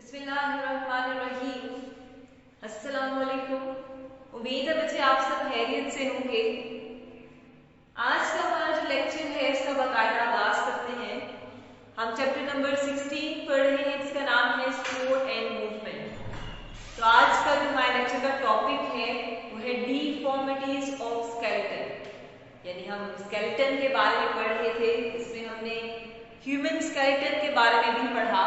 बिस्मिल्लाहिर्रहमानिर्रहीम। अस्सलाम वालेकुम। उम्मीद है बच्चे आप सब खैरियत से होंगे। आज का हमारा जो लेक्चर है इसका बाकायदा आगाज करते हैं। हम चैप्टर नंबर 16 पढ़ रहे हैं जिसका नाम है स्पोर्ट एंड मूवमेंट। तो आज का जो हमारे लेक्चर का टॉपिक है वो है डिफॉर्मिटीज ऑफ स्केलेटन, यानी हम स्केलेटन के बारे में पढ़ रहे थे। इसमें हमने ह्यूमन स्केलेटन के बारे में भी पढ़ा।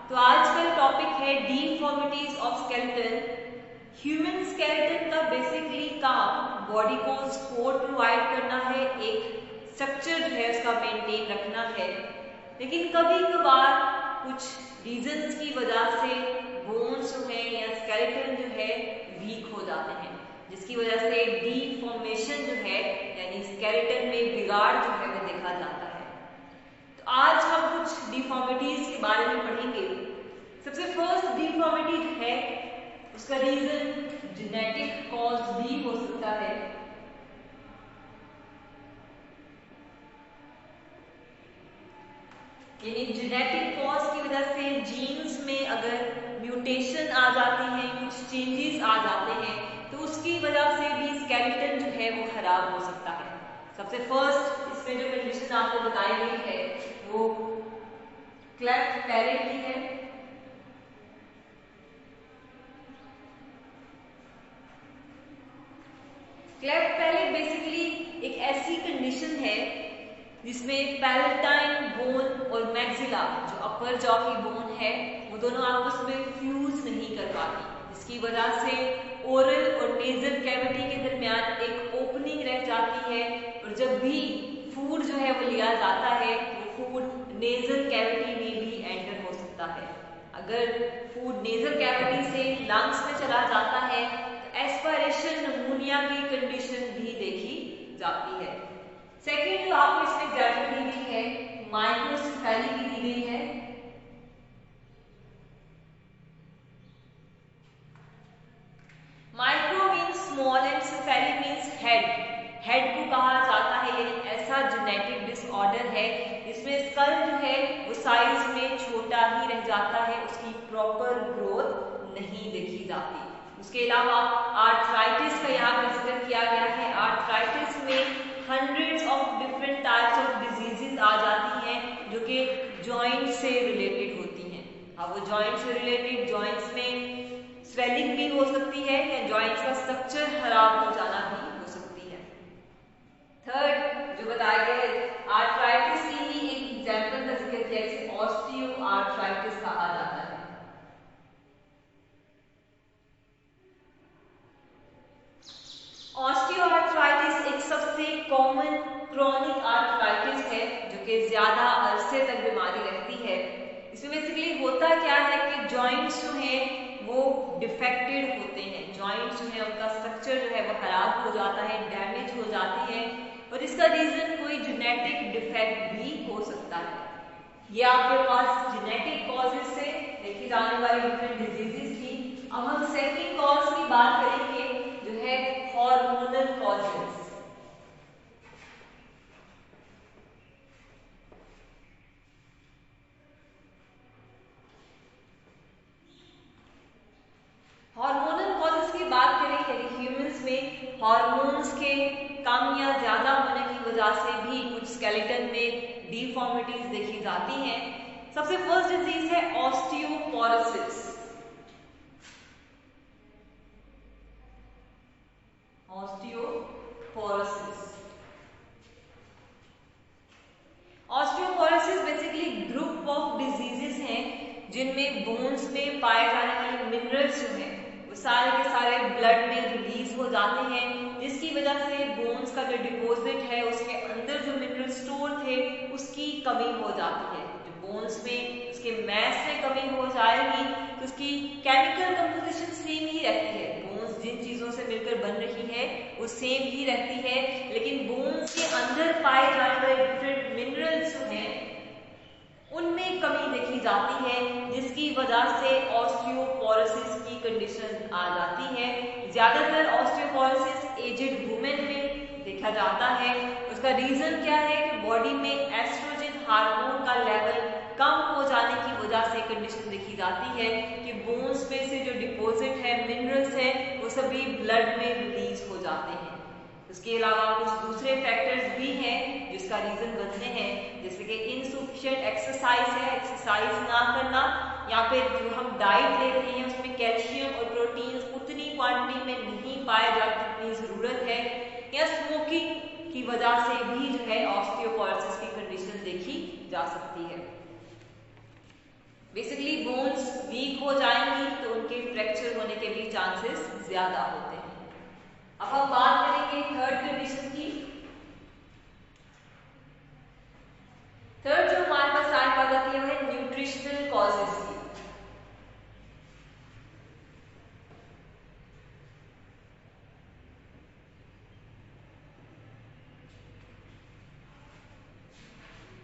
तो आज का टॉपिक है deformities of skeleton. Human skeleton का बेसिकली काम बॉडी को सपोर्ट प्रोवाइड करना है, एक स्ट्रक्चर जो है उसका मेंटेन रखना है, लेकिन कभी कभार कुछ रीजंस की वजह से बोन्स जो है या स्केलेटन जो है वीक हो जाते हैं, जिसकी वजह से डिफॉर्मेशन जो है यानी स्केलेटन में बिगाड़ जो है वो देखा जाता है। तो आज हम कुछ डिफॉर्मिटीज के बारे में पढ़ेंगे। सबसे फर्स्ट डिफॉर्मिटी जो है उसका रीजन जेनेटिक कॉज भी हो सकता है। यानी जेनेटिक कॉज की वजह से जीन्स में अगर म्यूटेशन आ जाती है, कुछ चेंजेस आ जाते हैं, तो उसकी वजह से भी स्केलेटन जो है वो खराब हो सकता है। सबसे फर्स्ट इसमें जो कंडीशन आपको बताई गई है वो क्लेफ्ट पैलेट की है। क्लेफ्ट पैलेट बेसिकली एक ऐसी कंडीशन है जिसमें पैलेटाइन बोन और मैक्सिला जो अपर जॉ की बोन है वो दोनों आपस में फ्यूज नहीं कर पाती, जिसकी वजह से ओरल और नेजल कैविटी के दरमियान एक ओपनिंग रह जाती है, और जब भी फूड जो है वो लिया जाता है वो फूड नेजल कैविटी में भी एंटर हो सकता है। अगर फूड नेजल कैविटी से लंग्स में चला जाता है तो एस्पिरेशन निमोनिया की कंडीशन भी देखी जाती है। सेकेंड जो आपको इसमें एग्जाम्पल दी गई है माइक्रोसेफेली की दी गई है। Micro means small and cephaly means head. Head को कहा जाता है, यानी ऐसा जेनेटिक डिसऑर्डर है जिसमें स्कल जो है वो साइज में छोटा ही रह जाता है, उसकी प्रॉपर ग्रोथ नहीं देखी जाती। उसके अलावा आर्थराइटिस का यहाँ पर जिक्र किया गया है। आर्थराइटिस में hundreds of different types of diseases आ जाती हैं जो कि जॉइंट से रिलेटेड होती हैं। अब वो जॉइंट से रिलेटेड जॉइंट्स में स्वेलिंग भी हो सकती है या जॉइंट्स का स्ट्रक्चर खराब हो जाना भी हो सकती है। थर्ड जो बताया गया है आर्थराइटिस की ही एक एग्जांपल का जिक्र किया, इसे ऑस्टियो आर्थराइटिस कहा जाता है। ऑस्टियोआर्थराइटिस एक सबसे कॉमन क्रोनिक आर्थराइटिस है जो कि ज्यादा अरसे तक बीमारी रहती है। इसमें बेसिकली होता क्या है कि जॉइंट्स जो हैं वो डिफेक्टेड होते हैं, जॉइंट्स जो है उनका स्ट्रक्चर जो है वो खराब हो जाता है, डैमेज हो जाती है, और इसका रीजन कोई जेनेटिक डिफेक्ट भी हो सकता है। ये आपके पास जेनेटिक कॉजेज से देखी जाने वाली डिफरेंट डिजीजेस थी। अब हम सेकंड कॉज की बात करेंगे जो है हार्मोनल कॉजेज। हार्मोनल कॉजेज की बात करें यानी ह्यूमंस में हार्मोन्स के कम या ज्यादा होने की वजह से भी कुछ स्केलेटन में डिफॉर्मिटीज देखी जाती हैं। सबसे फर्स्ट डिजीज है osteoporosis. Osteoporosis osteoporosis basically group of diseases हैं जिनमें बोन्स में पाए जाने वाले मिनरल्स जो हैं वो सारे के सारे ब्लड में रिलीज हो जाते हैं, जिसकी वजह से बोन्स का जो डिपॉजिट है उसके अंदर जो मिनरल स्टोर थे उसकी कमी हो जाती है। जो बोन्स में उसके मैस में कमी हो जाएगी तो उसकी केमिकल कंपोजिशन सेम ही रहती है। बोन्स जिन चीजों से मिलकर बन रही है वो सेम ही रहती है, लेकिन बोन्स के अंदर पाए जाने वाले डिफरेंट मिनरल्स जो हैं उनमें कमी देखी जाती है, जिसकी वजह से ऑस्टियोपोरोसिस की कंडीशन आ जाती है। ज्यादातर ऑस्टियोपोरोसिस एजेड वुमेन में देखा जाता है। उसका रीजन क्या है कि बॉडी में एस्ट्रोजन हार्मोन का लेवल कम हो जाने की वजह से कंडीशन देखी जाती है कि बोन्स में से जो डिपॉजिट है, मिनरल्स है, वो सभी ब्लड में रिलीज हो जाते हैं। इसके अलावा कुछ दूसरे फैक्टर्स भी हैं जिसका रीजन बनते हैं, जैसे कि इनसफिशिएंट एक्सरसाइज है, एक्सरसाइज ना करना, या फिर जो हम डाइट ले रहे हैं उसमें कैल्शियम और प्रोटीन उतनी क्वांटिटी में नहीं पाए जाते जितनी जरूरत है, या स्मोकिंग की वजह से भी जो है ऑस्टियोपोरोसिस की कंडीशन देखी जा सकती है। बेसिकली बोन्स वीक हो जाएंगी तो उनके फ्रैक्चर होने के भी चांसेस ज्यादा होते हैं। अब हम बात करेंगे थर्ड कंडीशन की। थर्ड जो हमारे पास आने वाला है वो है न्यूट्रिशनल कॉजेस की।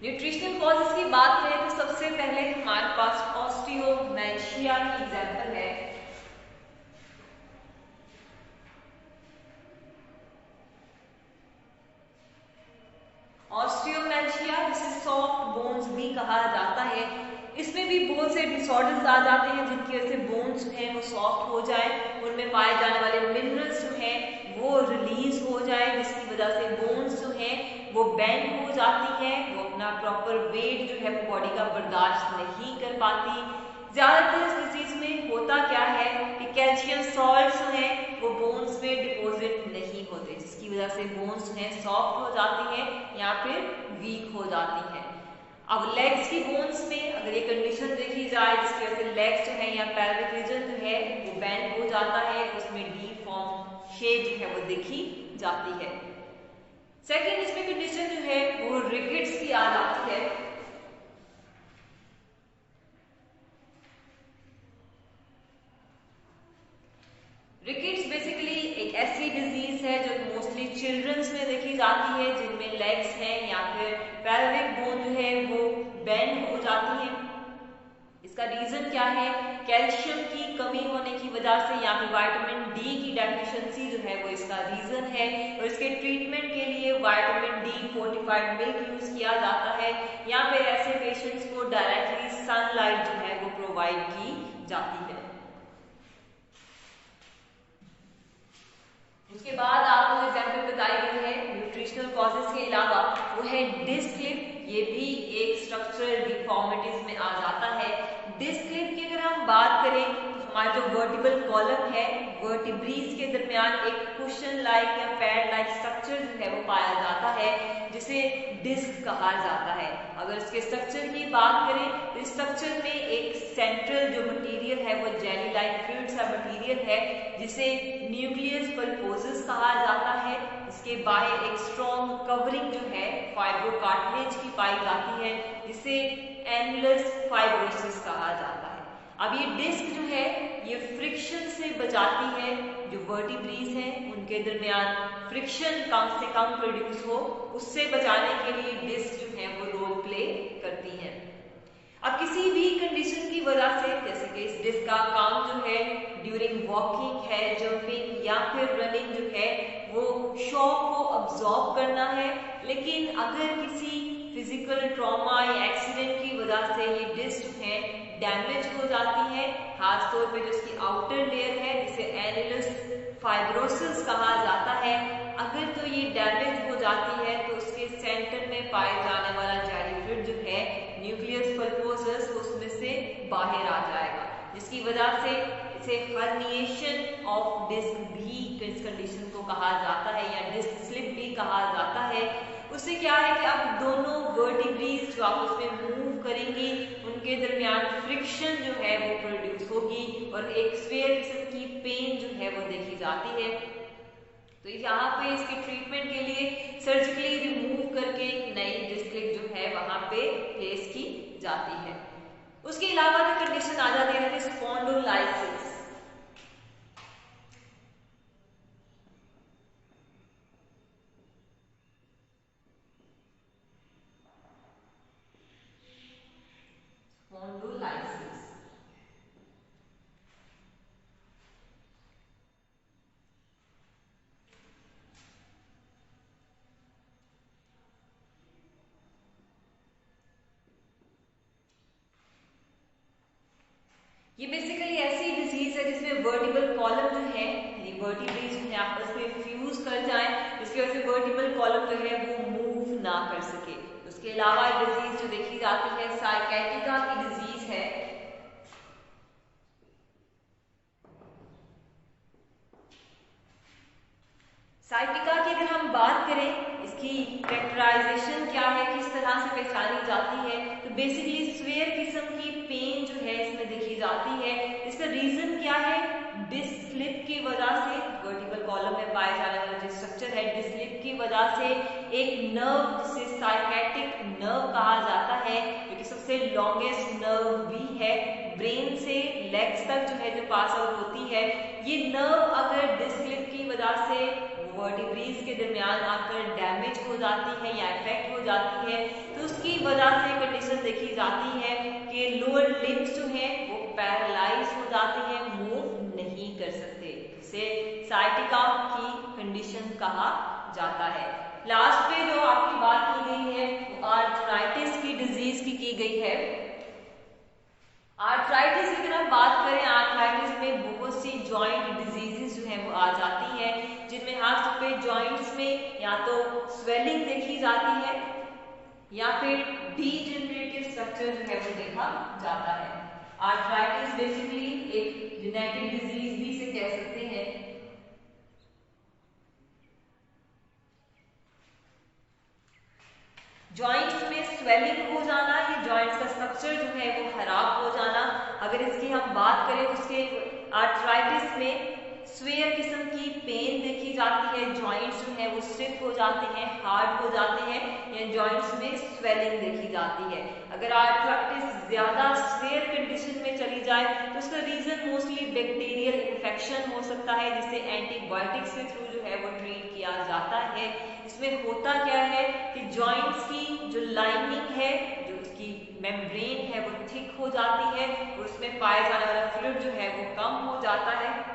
न्यूट्रिशनल कॉजेस की बात करें तो सबसे पहले हमारे पास ऑस्टियोमैलाशिया की एग्जांपल है। ऑस्टियोमैलाशिया जिसे सॉफ्ट बोन्स भी कहा जाता है, इसमें भी बहुत से डिसऑर्डर्स आ जाते हैं जिनकी वजह से बोन्स जो है वो सॉफ्ट हो जाए, उनमें पाए जाने वाले मिनरल्स जो है वो रिलीज हो जाए, जिसकी वजह से बोन्स जो है वो बेंड हो जाती है, वो अपना प्रॉपर वेट जो है वो बॉडी का बर्दाश्त नहीं कर पाती। ज्यादातर इस डिजीज में होता क्या है कि कैल्शियम सॉल्ट जो है वो बोन्स में डिपॉजिट नहीं होते, जिसकी वजह से बोन्स जो है सॉफ्ट हो जाती है या फिर वीक हो जाती है। अब लेग्स की बोन्स में अगर ये कंडीशन देखी जाए जिसकी वजह से लेग्स जो है या पैल्विक रीजन जो है वो बेंड हो जाता है, उसमें डी फॉर्म शेप जो है वो देखी जाती है। सेकेंड इसमें कंडीशन जो है वो रिकेट्स की आ जाती है। रिकेट्स बेसिकली एक ऐसी डिजीज है जो मोस्टली चिल्ड्रंस में देखी जाती है, जिनमें लेग्स हैं या फिर पेल्विक बोन जो है वो बेंड हो जाती है। इसका रीजन क्या है? कैल्शियम की कमी होने की वजह से या फिर विटामिन डी की डेफिशिएंसी जो है वो इसका रीजन है, और इसके ट्रीटमेंट के लिए vitamin D fortified milk use किया जाता है, या फिर ऐसे पेशेंट्स को डायरेक्टली सनलाइट जो है वो प्रोवाइड की जाती है। उसके बाद आपको एग्जाम्पल बताई गई है न्यूट्रिशनल कॉजेस के अलावा, वो है डिस्क क्लिप। ये भी एक स्ट्रक्चरल डिफॉर्मिटीज में आ जाता है। डिस्क क्लिप की अगर हम बात करें तो हमारा जो वर्टिबल कॉलम है, वर्टिब्रीज के दरमियान एक कुशन लाइक या पैड लाइक स्ट्रक्चर जो है वो पाया जाता है, जिसे डिस्क कहा जाता है। अगर इसके स्ट्रक्चर की बात करें तो इस स्ट्रक्चर में एक सेंट्रल जो मटेरियल है वो जेली लाइक फ्लूइड सा मटेरियल है, जिसे न्यूक्लियस पल्पोसस कहा जाता है। इसके बाहर एक स्ट्रॉन्ग कवरिंग जो है फाइब्रोकार्टिलेज की पाई जाती है, जिसे एनुलस फाइब्रोसिस कहा जाता है। अब ये डिस्क जो है ये फ्रिक्शन से बचाती है, जो वर्टिब्रीज हैं उनके दरमियान फ्रिक्शन कम से कम प्रोड्यूस हो, उससे बचाने के लिए डिस्क जो है वो रोल प्ले करती है। अब किसी भी कंडीशन की वजह से, जैसे कि इस डिस्क का काम जो है ड्यूरिंग वॉकिंग है, जंपिंग या फिर रनिंग जो है वो शॉक को अब्सॉर्ब करना है, लेकिन अगर किसी फिजिकल ट्रॉमा या एक्सीडेंट की वजह से ये डिस्क जो है डैमेज हो जाती है, खासतौर पे जो इसकी आउटर लेयर है जिसे एनुलस फाइब्रोसिस कहा जाता है, अगर तो ये डैमेज हो जाती है तो उसके सेंटर में पाए जाने वाला जेली फ्लूइड जो है न्यूक्लियस पल्पोसस उसमें से बाहर आ जाएगा, जिसकी वजह से इसे हर्निएशन ऑफ डिस्क भी इस कंडीशन को कहा जाता है, या डिस्क स्लिप भी कहा जाता है। उससे क्या है कि अब दोनों वर्टिब्रीज जो आपस में मूव करेंगी उनके दरमियान फ्रिक्शन जो है वो प्रोड्यूस होगी और एक स्वेयर किस्म की पेन जो है वो देखी जाती है। तो यहाँ पे इसके ट्रीटमेंट के लिए सर्जिकली रिमूव करके नई डिस्क क्लिप जो है वहां पे प्लेस की जाती है। उसके अलावा जो कंडीशन आ जाती है स्पॉन्डोलाइसिस। स्पॉन्डोलाइसिस ये बेसिकली ऐसी डिजीज है जिसमें वर्टिबल कॉलम जो है, यानी वर्टिब्रेज जो है आपस में फ्यूज कर जाए, जिसकी वजह से वर्टिबल कॉलम जो है वो मूव ना कर सके। उसके अलावा एक डिजीज जो देखी जाती है साइकाइटिका की डिजीज है। साइटिका की अगर हम बात करें, इसकी कैरेक्टराइजेशन क्या है, किस तरह से पहचानी जाती है, तो बेसिकली स्वेयर किस्म की पेन जो है इसमें देखी जाती है। इसका रीजन क्या है? डिस्क स्लिप की वजह से, वर्टिकल कॉलम में पाए जाने वाला जो स्ट्रक्चर है, डिस्क स्लिप की वजह से एक नर्व जिसे साइकैटिक नर्व कहा जाता है, जो कि सबसे लॉन्गेस्ट नर्व भी है, ब्रेन से लेग्स तक जो है जो पास आउट होती है, ये नर्व अगर डिस्क स्लिप की वजह से वर्टिब्रेज के दरमियान आकर डैमेज हो जाती है या इफेक्ट हो जाती है, तो उसकी वजह से कंडीशन देखी जाती है कि लोअर लिम्स जो हैं वो पैरालाइज हो जाते हैं, मूव नहीं कर सकते। इसे साइटिका की कंडीशन कहा जाता है। लास्ट पे जो आपकी बात की गई है वो आर्थराइटिस की डिजीज की गई है। आर्थराइटिस की अगर हम बात करें, आर्थराइटिस में बहुत सी जॉइंट डिजीजेस जो है वो आ जाती है, जिनमें हाथ पे जॉइंट्स में या तो स्वेलिंग देखी जाती है या फिर डीजेनरेटिव स्ट्रक्चर जो है वो देखा जाता है। आर्थराइटिस बेसिकली एक जेनेटिक डिजीज भी से कह सकते हैं। जॉइंट्स में स्वेलिंग हो जाना, ये जॉइंट्स का स्ट्रक्चर जो है वो खराब हो जाना। अगर इसकी हम बात करें, उसके आर्थराइटिस में स्वेयर किस्म की पेन देखी जाती है, जॉइंट्स जो है वो स्टिफ हो जाते हैं, हार्ड हो जाते हैं, या जॉइंट्स में स्वेलिंग देखी जाती है। अगर आर्थराइटिस ज्यादा स्वेयर कंडीशन में चली जाए तो उसका रीजन मोस्टली बैक्टीरियल इन्फेक्शन हो सकता है, जिसे एंटीबायोटिक्स के थ्रू जो है वो ट्रीट किया जाता है। इसमें होता क्या है कि जॉइंट्स की जो लाइनिंग है, जो उसकी मेम्ब्रेन है वो थिक हो जाती है और उसमें पाए जाने वाला फ्लूइड जो है वो कम हो जाता है।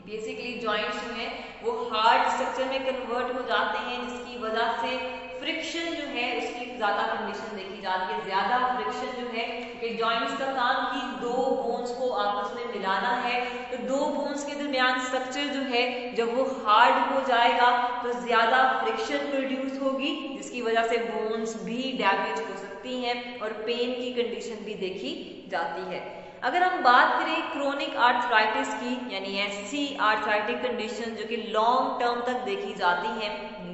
बेसिकली जॉइंट्स जो है वो हार्ड स्ट्रक्चर में कन्वर्ट हो जाते हैं, जिसकी वजह से फ्रिक्शन जो है उसकी ज्यादा कंडीशन देखी जाती है, ज्यादा फ्रिक्शन जो है, क्योंकि जॉइंट्स का काम ही दो बोन्स को आपस में मिलाना है, तो दो बोन्स के दरमियान स्ट्रक्चर जो है जब वो हार्ड हो जाएगा तो ज्यादा फ्रिक्शन प्रोड्यूस होगी, जिसकी वजह से बोन्स भी डैमेज हो सकती हैं और पेन की कंडीशन भी देखी जाती है। अगर हम बात करें क्रोनिक आर्थराइटिस की, यानी ऐसी आर्थराइटिक कंडीशन जो कि लॉन्ग टर्म तक देखी जाती है,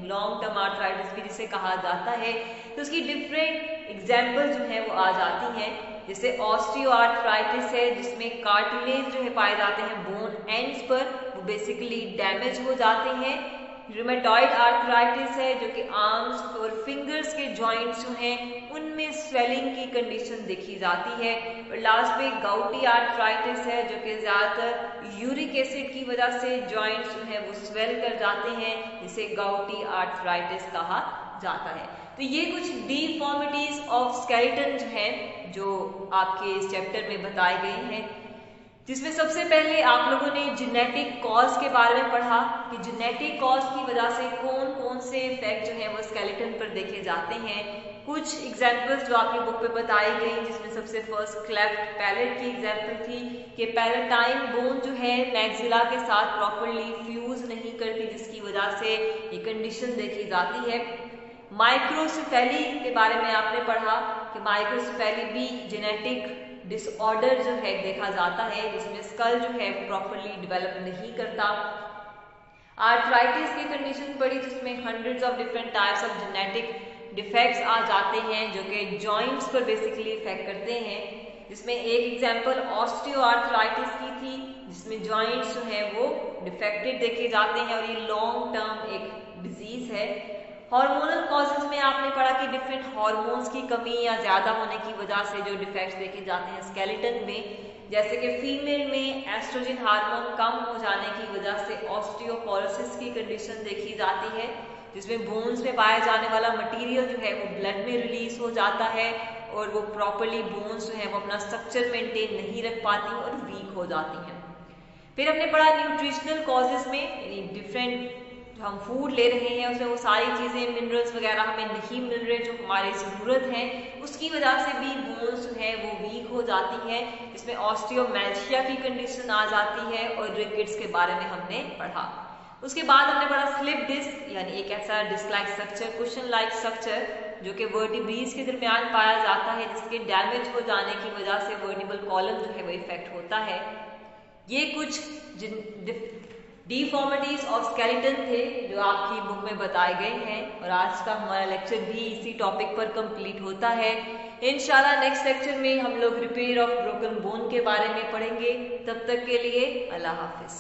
लॉन्ग टर्म आर्थराइटिस भी जिसे कहा जाता है, तो उसकी डिफरेंट एग्जाम्पल जो है वो आ जाती हैं। जैसे ऑस्टियोआर्थराइटिस है, जिसमें कार्टिलेज जो है पाए जाते हैं बोन एंड्स पर, वो बेसिकली डैमेज हो जाते हैं। रूमेटॉइड आर्थराइटिस है, जो कि आर्म्स और फिंगर्स के जॉइंट्स जो हैं उनमें स्वेलिंग की कंडीशन देखी जाती है। और लास्ट में गाउटी आर्थराइटिस है, जो कि ज्यादातर यूरिक एसिड की वजह से जॉइंट्स जो है वो स्वेल कर जाते हैं, जिसे गाउटी आर्थराइटिस कहा जाता है। तो ये कुछ डिफॉर्मिटीज ऑफ स्केलेटन जो है जो आपके इस चैप्टर में बताई गई हैं, जिसमें सबसे पहले आप लोगों ने जेनेटिक कॉज के बारे में पढ़ा कि जेनेटिक कॉज की वजह से कौन कौन से इफेक्ट जो है वो स्केलेटन पर देखे जाते हैं। कुछ एग्जांपल्स जो आपकी बुक में बताई गई, जिसमें सबसे फर्स्ट क्लेफ्ट पैलेट की एग्जांपल थी कि पैलेटाइन बोन जो है मैक्सिला के साथ प्रॉपरली फ्यूज नहीं करती, जिसकी वजह से ये कंडीशन देखी जाती है। माइक्रोसेफेली के बारे में आपने पढ़ा कि माइक्रोसेफेली भी जेनेटिक डिसऑर्डर जो है देखा जाता है, जिसमें स्कल जो है प्रॉपरली डेवलप नहीं करता। आर्थराइटिस की कंडीशन पड़ी, जिसमें hundreds of different types of genetic defects आ जाते हैं जो कि जॉइंट्स पर बेसिकली इफेक्ट करते हैं, जिसमें एक एग्जांपल ऑस्टियोआर्थराइटिस की थी, जिसमें जॉइंट्स जो है वो डिफेक्टेड देखे जाते हैं और ये लॉन्ग टर्म एक डिजीज है। हार्मोनल कॉजेज में आपने पढ़ा कि डिफरेंट हार्मोन्स की कमी या ज्यादा होने की वजह से जो डिफेक्ट्स देखे जाते हैं स्केलेटन में, जैसे कि फीमेल में एस्ट्रोजन हार्मोन कम हो जाने की वजह से ऑस्टियोपोरोसिस की कंडीशन देखी जाती है, जिसमें बोन्स में पाया जाने वाला मटेरियल जो है वो ब्लड में रिलीज हो जाता है और वो प्रॉपरली बोन्स जो है वो अपना स्ट्रक्चर मेंटेन नहीं रख पाती और वीक हो जाती हैं। फिर हमने पढ़ा न्यूट्रिशनल कॉजेज में, यानी डिफरेंट जो हम फूड ले रहे हैं उसमें वो सारी चीज़ें मिनरल्स वगैरह हमें नहीं मिल रहे जो हमारी ज़रूरत है, उसकी वजह से भी बोन्स जो है वो वीक हो जाती है, जिसमें ऑस्टियोमैल्शिया की कंडीशन आ जाती है और रिकेट्स के बारे में हमने पढ़ा। उसके बाद हमने पढ़ा स्लिप डिस्क, यानी एक ऐसा disc like structure, cushion like structure जो कि वर्टिब्रीज के दरमियान पाया जाता है, जिसके डैमेज हो जाने की वजह से वर्टिबल कॉलम जो है वो इफेक्ट होता है। ये कुछ डिफॉर्मिटीज ऑफ स्केलेटन थे जो आपकी बुक में बताए गए हैं, और आज का हमारा लेक्चर भी इसी टॉपिक पर कंप्लीट होता है। इंशाल्लाह नेक्स्ट लेक्चर में हम लोग रिपेयर ऑफ ब्रोकन बोन के बारे में पढ़ेंगे। तब तक के लिए अल्लाह हाफिज।